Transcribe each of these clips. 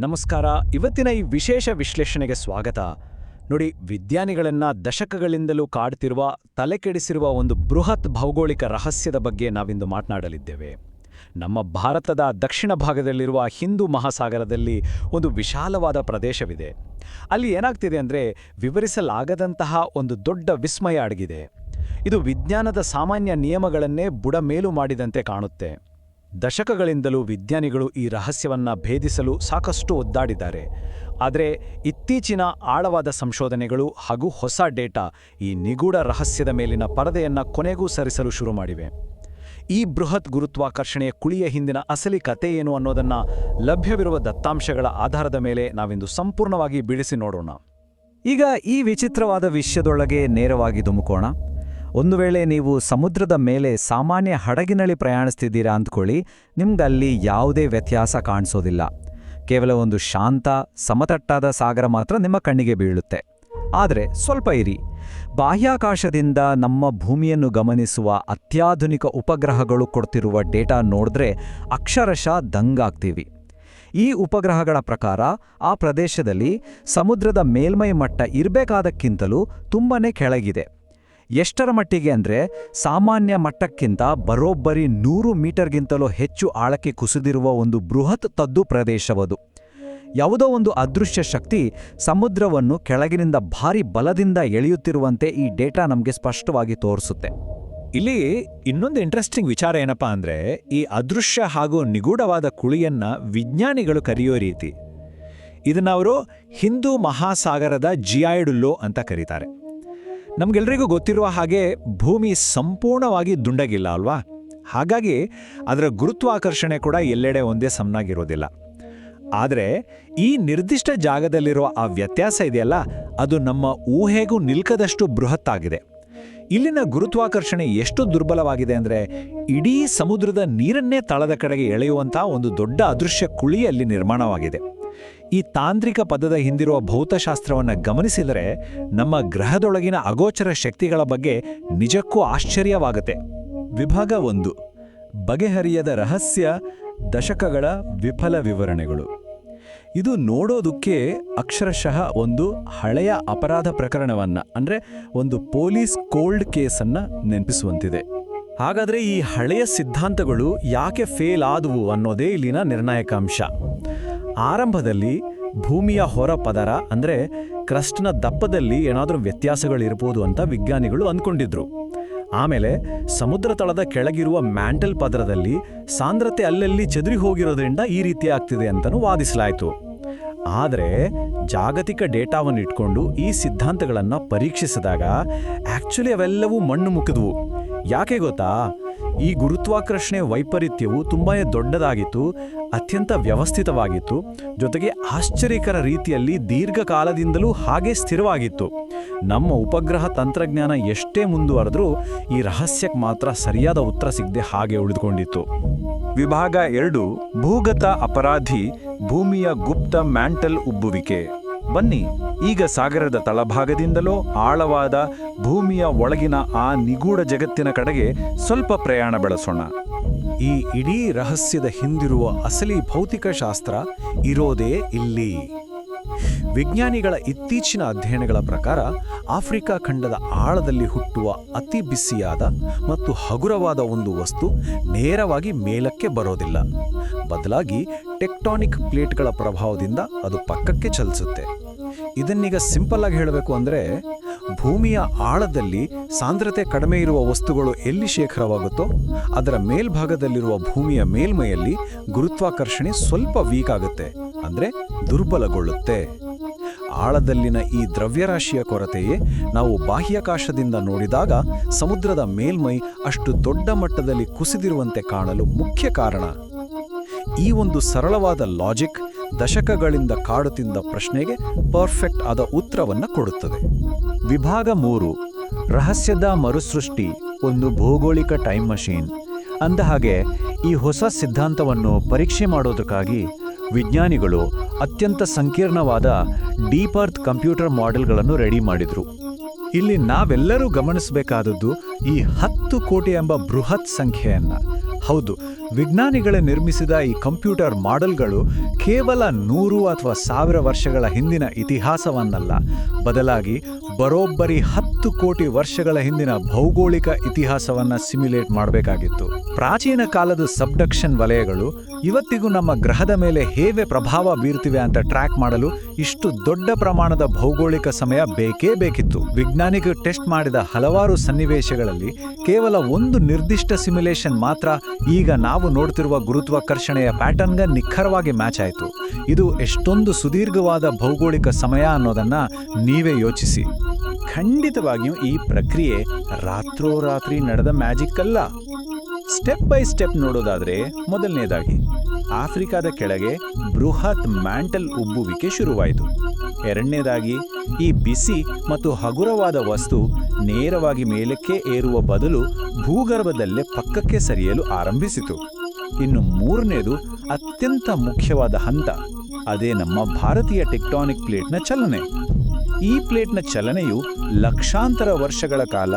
ನಮಸ್ಕಾರ. ಇವತ್ತಿನ ಈ ವಿಶೇಷ ವಿಶ್ಲೇಷಣೆಗೆ ಸ್ವಾಗತ. ನೋಡಿ, ವಿಜ್ಞಾನಿಗಳನ್ನ ದಶಕಗಳಿಂದಲೂ ಕಾಡ್ತಿರುವ, ತಲೆಕೆಡಿಸಿರುವ ಒಂದು ಬೃಹತ್ ಭೌಗೋಳಿಕ ರಹಸ್ಯದ ಬಗ್ಗೆ ನಾವಿಂದು ಮಾತನಾಡಲಿದ್ದೇವೆ. ನಮ್ಮ ಭಾರತದ ದಕ್ಷಿಣ ಭಾಗದಲ್ಲಿರುವ ಹಿಂದೂ ಮಹಾಸಾಗರದಲ್ಲಿ ಒಂದು ವಿಶಾಲವಾದ ಪ್ರದೇಶವಿದೆ. ಅಲ್ಲಿ ಏನಾಗ್ತಿದೆ ಅಂದರೆ, ವಿವರಿಸಲಾಗದಂತಹ ಒಂದು ದೊಡ್ಡ ವಿಸ್ಮಯ ಅಡಗಿದೆ. ಇದು ವಿಜ್ಞಾನದ ಸಾಮಾನ್ಯ ನಿಯಮಗಳನ್ನೇ ಬುಡಮೇಲು ಮಾಡಿದಂತೆ ಕಾಣುತ್ತೆ. ದಶಕಗಳಿಂದಲೂ ವಿಜ್ಞಾನಿಗಳು ಈ ರಹಸ್ಯವನ್ನ ಭೇದಿಸಲು ಸಾಕಷ್ಟು ಒದ್ದಾಡಿದ್ದಾರೆ. ಆದರೆ ಇತ್ತೀಚಿನ ಆಳವಾದ ಸಂಶೋಧನೆಗಳು ಹಾಗೂ ಹೊಸ ಡೇಟಾ ಈ ನಿಗೂಢ ರಹಸ್ಯದ ಮೇಲಿನ ಪರದೆಯನ್ನ ಕೊನೆಗೂ ಸರಿಸಲು ಶುರು ಮಾಡಿವೆ. ಈ ಬೃಹತ್ ಗುರುತ್ವಾಕರ್ಷಣೆಯ ಕುಳಿಯ ಹಿಂದಿನ ಅಸಲಿ ಕತೆ ಏನು ಅನ್ನೋದನ್ನ ಲಭ್ಯವಿರುವ ದತ್ತಾಂಶಗಳ ಆಧಾರದ ಮೇಲೆ ನಾವಿಂದು ಸಂಪೂರ್ಣವಾಗಿ ಬಿಡಿಸಿ ನೋಡೋಣ. ಈಗ ಈ ವಿಚಿತ್ರವಾದ ವಿಷಯದೊಳಗೆ ನೇರವಾಗಿ ಧುಮುಕೋಣ. ಒಂದು ವೇಳೆ ನೀವು ಸಮುದ್ರದ ಮೇಲೆ ಸಾಮಾನ್ಯ ಹಡಗಿನಲ್ಲಿ ಪ್ರಯಾಣಿಸ್ತಿದ್ದೀರಾ ಅಂದ್ಕೊಳ್ಳಿ, ನಿಮ್ಗಲ್ಲಿ ಯಾವುದೇ ವ್ಯತ್ಯಾಸ ಕಾಣಿಸೋದಿಲ್ಲ. ಕೇವಲ ಒಂದು ಶಾಂತ, ಸಮತಟ್ಟಾದ ಸಾಗರ ಮಾತ್ರ ನಿಮ್ಮ ಕಣ್ಣಿಗೆ ಬೀಳುತ್ತೆ. ಆದರೆ ಸ್ವಲ್ಪ ಇರಿ, ಬಾಹ್ಯಾಕಾಶದಿಂದ ನಮ್ಮ ಭೂಮಿಯನ್ನು ಗಮನಿಸುವ ಅತ್ಯಾಧುನಿಕ ಉಪಗ್ರಹಗಳು ಕೊಡ್ತಿರುವ ಡೇಟಾ ನೋಡಿದ್ರೆ ಅಕ್ಷರಶಃ ದಂಗಾಗ್ತೀವಿ. ಈ ಉಪಗ್ರಹಗಳ ಪ್ರಕಾರ ಆ ಪ್ರದೇಶದಲ್ಲಿ ಸಮುದ್ರದ ಮೇಲ್ಮೈ ಮಟ್ಟ ಇರಬೇಕಾದಕ್ಕಿಂತಲೂ ತುಂಬನೇ ಕೆಳಗಿದೆ. ಎಷ್ಟರ ಮಟ್ಟಿಗೆ ಅಂದರೆ, ಸಾಮಾನ್ಯ ಮಟ್ಟಕ್ಕಿಂತ ಬರೋಬ್ಬರಿ 100 ಮೀಟರ್ಗಿಂತಲೂ ಹೆಚ್ಚು ಆಳಕ್ಕೆ ಕುಸಿದಿರುವ ಒಂದು ಬೃಹತ್ ತದ್ದು ಪ್ರದೇಶವದು. ಯಾವುದೋ ಒಂದು ಅದೃಶ್ಯ ಶಕ್ತಿ ಸಮುದ್ರವನ್ನು ಕೆಳಗಿನಿಂದ ಭಾರಿ ಬಲದಿಂದ ಎಳೆಯುತ್ತಿರುವಂತೆ ಈ ಡೇಟಾ ನಮಗೆ ಸ್ಪಷ್ಟವಾಗಿ ತೋರಿಸುತ್ತೆ. ಇಲ್ಲಿ ಇನ್ನೊಂದು ಇಂಟ್ರೆಸ್ಟಿಂಗ್ ವಿಚಾರ ಏನಪ್ಪಾ ಅಂದ್ರೆ, ಈ ಅದೃಶ್ಯ ಹಾಗೂ ನಿಗೂಢವಾದ ಕುಳಿಯನ್ನ ವಿಜ್ಞಾನಿಗಳು ಕರೆಯೋ ರೀತಿ. ಇದನ್ನ ಅವರು ಹಿಂದೂ ಮಹಾಸಾಗರದ ಜಿಯಾಯ್ಡ್ ಲೋ ಅಂತ ಕರೀತಾರೆ. ನಮ್ಗೆಲ್ರಿಗೂ ಗೊತ್ತಿರುವ ಹಾಗೆ ಭೂಮಿ ಸಂಪೂರ್ಣವಾಗಿ ದುಂಡಗಿಲ್ಲ ಅಲ್ವಾ? ಹಾಗಾಗಿ ಅದರ ಗುರುತ್ವಾಕರ್ಷಣೆ ಕೂಡ ಎಲ್ಲೆಡೆ ಒಂದೇ ಸಮನಾಗಿರೋದಿಲ್ಲ. ಆದರೆ ಈ ನಿರ್ದಿಷ್ಟ ಜಾಗದಲ್ಲಿರುವ ಆ ವ್ಯತ್ಯಾಸ ಇದೆಯಲ್ಲ, ಅದು ನಮ್ಮ ಊಹೆಗೂ ನಿಲ್ಕದಷ್ಟು ಬೃಹತ್ತಾಗಿದೆ. ಇಲ್ಲಿನ ಗುರುತ್ವಾಕರ್ಷಣೆ ಎಷ್ಟು ದುರ್ಬಲವಾಗಿದೆ ಅಂದರೆ, ಇಡೀ ಸಮುದ್ರದ ನೀರನ್ನೇ ತಳದ ಕಡೆಗೆ ಎಳೆಯುವಂಥ ಒಂದು ದೊಡ್ಡ ಅದೃಶ್ಯ ಕುಳಿ ಅಲ್ಲಿ ನಿರ್ಮಾಣವಾಗಿದೆ. ಈ ತಾಂತ್ರಿಕ ಪದದ ಹಿಂದಿರುವ ಭೌತಶಾಸ್ತ್ರವನ್ನು ಗಮನಿಸಿದರೆ ನಮ್ಮ ಗ್ರಹದೊಳಗಿನ ಅಗೋಚರ ಶಕ್ತಿಗಳ ಬಗ್ಗೆ ನಿಜಕ್ಕೂ ಆಶ್ಚರ್ಯವಾಗುತ್ತೆ. ವಿಭಾಗ 1: ಬಗೆಹರಿಯದ ರಹಸ್ಯ, ದಶಕಗಳ ವಿಫಲ ವಿವರಣೆಗಳು. ಇದು ನೋಡೋದಕ್ಕೆ ಅಕ್ಷರಶಃ ಒಂದು ಹಳೆಯ ಅಪರಾಧ ಪ್ರಕರಣವನ್ನ, ಅಂದರೆ ಒಂದು ಪೊಲೀಸ್ ಕೋಲ್ಡ್ ಕೇಸನ್ನು ನೆನಪಿಸುವಂತಿದೆ. ಹಾಗಾದರೆ ಈ ಹಳೆಯ ಸಿದ್ಧಾಂತಗಳು ಯಾಕೆ ಫೇಲ್ ಆದವು ಅನ್ನೋದೇ ಇಲ್ಲಿನ ನಿರ್ಣಾಯಕ ಅಂಶ. ಆರಂಭದಲ್ಲಿ ಭೂಮಿಯ ಹೊರ ಪದರ, ಅಂದರೆ ಕ್ರಸ್ಟ್ನ ದಪ್ಪದಲ್ಲಿ ಏನಾದರೂ ವ್ಯತ್ಯಾಸಗಳಿರ್ಬೋದು ಅಂತ ವಿಜ್ಞಾನಿಗಳು ಅಂದ್ಕೊಂಡಿದ್ರು. ಆಮೇಲೆ ಸಮುದ್ರ ತಳದ ಕೆಳಗಿರುವ ಮ್ಯಾಂಟಲ್ ಪದರದಲ್ಲಿ ಸಾಂದ್ರತೆ ಅಲ್ಲಲ್ಲಿ ಚೆದರಿ ಹೋಗಿರೋದ್ರಿಂದ ಈ ರೀತಿ ಆಗ್ತಿದೆ ಅಂತಲೂ ವಾದಿಸಲಾಯಿತು. ಆದರೆ ಜಾಗತಿಕ ಡೇಟಾವನ್ನು ಇಟ್ಕೊಂಡು ಈ ಸಿದ್ಧಾಂತಗಳನ್ನು ಪರೀಕ್ಷಿಸಿದಾಗ ಆಕ್ಚುಲಿ ಅವೆಲ್ಲವೂ ಮಣ್ಣು ಮುಕ್ಕಿದ್ವು. ಯಾಕೆ ಗೊತ್ತಾ? ಈ ಗುರುತ್ವಾಕರ್ಷಣೆ ವೈಪರೀತ್ಯವು ತುಂಬಾ ದೊಡ್ಡದಾಗಿತ್ತು, ಅತ್ಯಂತ ವ್ಯವಸ್ಥಿತವಾಗಿತ್ತು, ಜೊತೆಗೆ ಆಶ್ಚರ್ಯಕರ ರೀತಿಯಲ್ಲಿ ದೀರ್ಘಕಾಲದಿಂದಲೂ ಹಾಗೆ ಸ್ಥಿರವಾಗಿತ್ತು. ನಮ್ಮ ಉಪಗ್ರಹ ತಂತ್ರಜ್ಞಾನ ಎಷ್ಟೇ ಮುಂದುವರೆದ್ರೂ ಈ ರಹಸ್ಯಕ್ಕೆ ಮಾತ್ರ ಸರಿಯಾದ ಉತ್ತರ ಸಿಗದೆ ಹಾಗೆ ಉಳಿದುಕೊಂಡಿತ್ತು. ವಿಭಾಗ 2: ಭೂಗತ ಅಪರಾಧಿ, ಭೂಮಿಯ ಗುಪ್ತ ಮ್ಯಾಂಟಲ್ ಉಬ್ಬುವಿಕೆ. ಬನ್ನಿ, ಈಗ ಸಾಗರದ ತಳಭಾಗದಿಂದಲೋ ಆಳವಾದ ಭೂಮಿಯ ಒಳಗಿನ ಆ ನಿಗೂಢ ಜಗತ್ತಿನ ಕಡೆಗೆ ಸ್ವಲ್ಪ ಪ್ರಯಾಣ ಬೆಳೆಸೋಣ. ಈ ಇಡೀ ರಹಸ್ಯದ ಹಿಂದಿರುವ ಅಸಲಿ ಭೌತಿಕ ಶಾಸ್ತ್ರ ಇರೋದೇ ಇಲ್ಲಿ. ವಿಜ್ಞಾನಿಗಳ ಇತ್ತೀಚಿನ ಅಧ್ಯಯನಗಳ ಪ್ರಕಾರ ಆಫ್ರಿಕಾ ಖಂಡದ ಆಳದಲ್ಲಿ ಹುಟ್ಟುವ ಅತಿ ಬಿಸಿಯಾದ ಮತ್ತು ಹಗುರವಾದ ಒಂದು ವಸ್ತು ನೇರವಾಗಿ ಮೇಲಕ್ಕೆ ಬರೋದಿಲ್ಲ. ಬದಲಾಗಿ ಟೆಕ್ಟಾನಿಕ್ ಪ್ಲೇಟ್ಗಳ ಪ್ರಭಾವದಿಂದ ಅದು ಪಕ್ಕಕ್ಕೆ ಚಲಿಸುತ್ತೆ. ಇದನ್ನೀಗ ಸಿಂಪಲ್ ಆಗಿ ಹೇಳಬೇಕು ಅಂದರೆ, ಭೂಮಿಯ ಆಳದಲ್ಲಿ ಸಾಂದ್ರತೆ ಕಡಿಮೆ ಇರುವ ವಸ್ತುಗಳು ಎಲ್ಲಿ ಶೇಖರವಾಗುತ್ತೋ ಅದರ ಮೇಲ್ಭಾಗದಲ್ಲಿರುವ ಭೂಮಿಯ ಮೇಲ್ಮೈಯಲ್ಲಿ ಗುರುತ್ವಾಕರ್ಷಣೆ ಸ್ವಲ್ಪ ವೀಕ್ ಆಗುತ್ತೆ, ಅಂದರೆ ದುರ್ಬಲಗೊಳ್ಳುತ್ತೆ. ಆಳದಲ್ಲಿನ ಈ ದ್ರವ್ಯರಾಶಿಯ ಕೊರತೆಯೇ ನಾವು ಬಾಹ್ಯಾಕಾಶದಿಂದ ನೋಡಿದಾಗ ಸಮುದ್ರದ ಮೇಲ್ಮೈ ಅಷ್ಟು ದೊಡ್ಡ ಮಟ್ಟದಲ್ಲಿ ಕುಸಿದಿರುವಂತೆ ಕಾಣಲು ಮುಖ್ಯ ಕಾರಣ. ಈ ಒಂದು ಸರಳವಾದ ಲಾಜಿಕ್ ದಶಕಗಳಿಂದ ಕಾಡುತ್ತಿದ್ದ ಪ್ರಶ್ನೆಗೆ ಪರ್ಫೆಕ್ಟ್ ಆದ ಉತ್ತರವನ್ನು ಕೊಡುತ್ತದೆ. ವಿಭಾಗ 3: ರಹಸ್ಯದ ಮರುಸೃಷ್ಟಿ, ಒಂದು ಭೌಗೋಳಿಕ ಟೈಮ್ ಮಷೀನ್. ಅಂದಹಾಗೆ ಈ ಹೊಸ ಸಿದ್ಧಾಂತವನ್ನು ಪರೀಕ್ಷೆ ಮಾಡೋದಕ್ಕಾಗಿ ವಿಜ್ಞಾನಿಗಳು ಅತ್ಯಂತ ಸಂಕೀರ್ಣವಾದ ಡೀಪ್ ಅರ್ತ್ ಕಂಪ್ಯೂಟರ್ ಮಾಡೆಲ್ಗಳನ್ನು ರೆಡಿ ಮಾಡಿದ್ರು. ಇಲ್ಲಿ ನಾವೆಲ್ಲರೂ ಗಮನಿಸಬೇಕಾದದ್ದು ಈ 10 ಕೋಟಿ ಎಂಬ ಬೃಹತ್ ಸಂಖ್ಯೆಯನ್ನ. ಹೌದು, ವಿಜ್ಞಾನಿಗಳೇ ನಿರ್ಮಿಸಿದ ಈ ಕಂಪ್ಯೂಟರ್ ಮಾಡೆಲ್ಗಳು ಕೇವಲ 100 ಅಥವಾ 1000 ವರ್ಷಗಳ ಹಿಂದಿನ ಇತಿಹಾಸವನ್ನಲ್ಲ, ಬದಲಾಗಿ ಬರೋಬ್ಬರಿ 10 ಕೋಟಿ ವರ್ಷಗಳ ಹಿಂದಿನ ಭೌಗೋಳಿಕ ಇತಿಹಾಸವನ್ನ ಸಿಮ್ಯುಲೇಟ್ ಮಾಡಬೇಕಾಗಿತ್ತು. ಪ್ರಾಚೀನ ಕಾಲದ ಸಬ್ಡಕ್ಷನ್ ವಲಯಗಳು ಇವತ್ತಿಗೂ ನಮ್ಮ ಗ್ರಹದ ಮೇಲೆ ಹೇಗೆ ಪ್ರಭಾವ ಬೀರ್ತಿವೆ ಅಂತ ಟ್ರ್ಯಾಕ್ ಮಾಡಲು ಇಷ್ಟು ದೊಡ್ಡ ಪ್ರಮಾಣದ ಭೌಗೋಳಿಕ ಸಮಯ ಬೇಕೇ ಬೇಕಿತ್ತು. ವಿಜ್ಞಾನಿಗಳು ಟೆಸ್ಟ್ ಮಾಡಿದ ಹಲವಾರು ಸನ್ನಿವೇಶಗಳಲ್ಲಿ ಕೇವಲ ಒಂದು ನಿರ್ದಿಷ್ಟ ಸಿಮ್ಯುಲೇಷನ್ ಮಾತ್ರ ಈಗ ನಾವು ನೋಡ್ತಿರುವ ಗುರುತ್ವಾಕರ್ಷಣೆಯ ಪ್ಯಾಟರ್ನ್ಗೆ ನಿಖರವಾಗಿ ಮ್ಯಾಚ್ ಆಯಿತು. ಇದು ಎಷ್ಟೊಂದು ಸುದೀರ್ಘವಾದ ಭೌಗೋಳಿಕ ಸಮಯ ಅನ್ನೋದನ್ನ ನೀವೇ ಯೋಚಿಸಿ. ಖಂಡಿತವಾಗಿಯೂ ಈ ಪ್ರಕ್ರಿಯೆ ರಾತ್ರೋರಾತ್ರಿ ನಡೆದ ಮ್ಯಾಜಿಕ್ ಅಲ್ಲ. ಸ್ಟೆಪ್ ಬೈ ಸ್ಟೆಪ್ ನೋಡೋದಾದ್ರೆ, ಮೊದಲನೇದಾಗಿ ಆಫ್ರಿಕಾದ ಕೆಳಗೆ ಬೃಹತ್ ಮ್ಯಾಂಟಲ್ ಉಬ್ಬುವಿಕೆ ಶುರುವಾಯಿತು. ಎರಡನೇದಾಗಿ ಈ ಬಿಸಿ ಮತ್ತು ಹಗುರವಾದ ವಸ್ತು ನೇರವಾಗಿ ಮೇಲಕ್ಕೆ ಏರುವ ಬದಲು ಭೂಗರ್ಭದಲ್ಲೇ ಪಕ್ಕಕ್ಕೆ ಸರಿಯಲು ಆರಂಭಿಸಿತು. ಇನ್ನು ಮೂರನೇದು ಅತ್ಯಂತ ಮುಖ್ಯವಾದ ಹಂತ, ಅದೇ ನಮ್ಮ ಭಾರತೀಯ ಟೆಕ್ಟಾನಿಕ್ ಪ್ಲೇಟ್ನ ಚಲನೆ. ಈ ಪ್ಲೇಟ್ನ ಚಲನೆಯು ಲಕ್ಷಾಂತರ ವರ್ಷಗಳ ಕಾಲ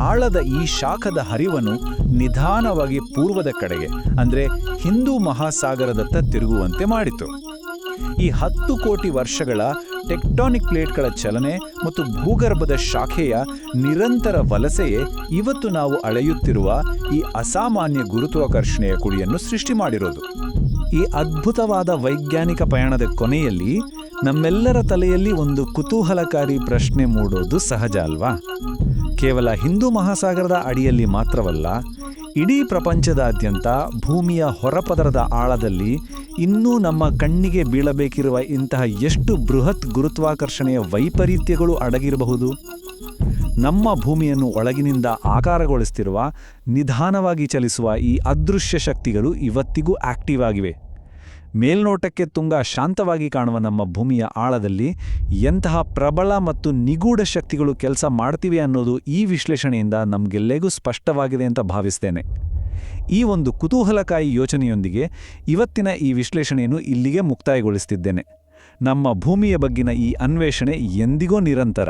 ಆಳದ ಈ ಶಾಖದ ಹರಿವನ್ನು ನಿಧಾನವಾಗಿ ಪೂರ್ವದ ಕಡೆಗೆ, ಅಂದರೆ ಹಿಂದೂ ಮಹಾಸಾಗರದತ್ತ ತಿರುಗುವಂತೆ ಮಾಡಿತು. ಈ 10 ಕೋಟಿ ವರ್ಷಗಳ ಟೆಕ್ಟಾನಿಕ್ ಪ್ಲೇಟ್ಗಳ ಚಲನೆ ಮತ್ತು ಭೂಗರ್ಭದ ಶಾಖೆಯ ನಿರಂತರ ವಲಸೆಯೇ ಇವತ್ತು ನಾವು ಅಳೆಯುತ್ತಿರುವ ಈ ಅಸಾಮಾನ್ಯ ಗುರುತ್ವಾಕರ್ಷಣೆಯ ಕುಳಿಯನ್ನು ಸೃಷ್ಟಿ ಮಾಡಿರೋದು. ಈ ಅದ್ಭುತವಾದ ವೈಜ್ಞಾನಿಕ ಪಯಣದ ಕೊನೆಯಲ್ಲಿ ನಮ್ಮೆಲ್ಲರ ತಲೆಯಲ್ಲಿ ಒಂದು ಕುತೂಹಲಕಾರಿ ಪ್ರಶ್ನೆ ಮೂಡೋದು ಸಹಜ ಅಲ್ವಾ? ಕೇವಲ ಹಿಂದೂ ಮಹಾಸಾಗರದ ಅಡಿಯಲ್ಲಿ ಮಾತ್ರವಲ್ಲ, ಇಡೀ ಪ್ರಪಂಚದಾದ್ಯಂತ ಭೂಮಿಯ ಹೊರಪದರದ ಆಳದಲ್ಲಿ ಇನ್ನೂ ನಮ್ಮ ಕಣ್ಣಿಗೆ ಬೀಳಬೇಕಿರುವ ಇಂತಹ ಎಷ್ಟು ಬೃಹತ್ ಗುರುತ್ವಾಕರ್ಷಣೆಯ ವೈಪರೀತ್ಯಗಳು ಅಡಗಿರಬಹುದು? ನಮ್ಮ ಭೂಮಿಯನ್ನು ಒಳಗಿನಿಂದ ಆಕಾರಗೊಳಿಸ್ತಿರುವ, ನಿಧಾನವಾಗಿ ಚಲಿಸುವ ಈ ಅದೃಶ್ಯ ಶಕ್ತಿಗಳು ಇವತ್ತಿಗೂ ಆಕ್ಟಿವ್ ಆಗಿವೆ. ಮೇಲ್ನೋಟಕ್ಕೆ ತುಂಗ ಶಾಂತವಾಗಿ ಕಾಣುವ ನಮ್ಮ ಭೂಮಿಯ ಆಳದಲ್ಲಿ ಎಂತಹ ಪ್ರಬಲ ಮತ್ತು ನಿಗೂಢ ಶಕ್ತಿಗಳು ಕೆಲಸ ಮಾಡ್ತಿವೆ ಅನ್ನೋದು ಈ ವಿಶ್ಲೇಷಣೆಯಿಂದ ನಮಗೆಲ್ಲೆಗೂ ಸ್ಪಷ್ಟವಾಗಿದೆ ಅಂತ ಭಾವಿಸ್ತೇನೆ. ಈ ಒಂದು ಕುತೂಹಲಕಾರಿ ಯೋಚನೆಯೊಂದಿಗೆ ಇವತ್ತಿನ ಈ ವಿಶ್ಲೇಷಣೆಯನ್ನು ಇಲ್ಲಿಗೆ ಮುಕ್ತಾಯಗೊಳಿಸ್ತಿದ್ದೇನೆ. ನಮ್ಮ ಭೂಮಿಯ ಬಗ್ಗಿನ ಈ ಅನ್ವೇಷಣೆ ಎಂದಿಗೂ ನಿರಂತರ.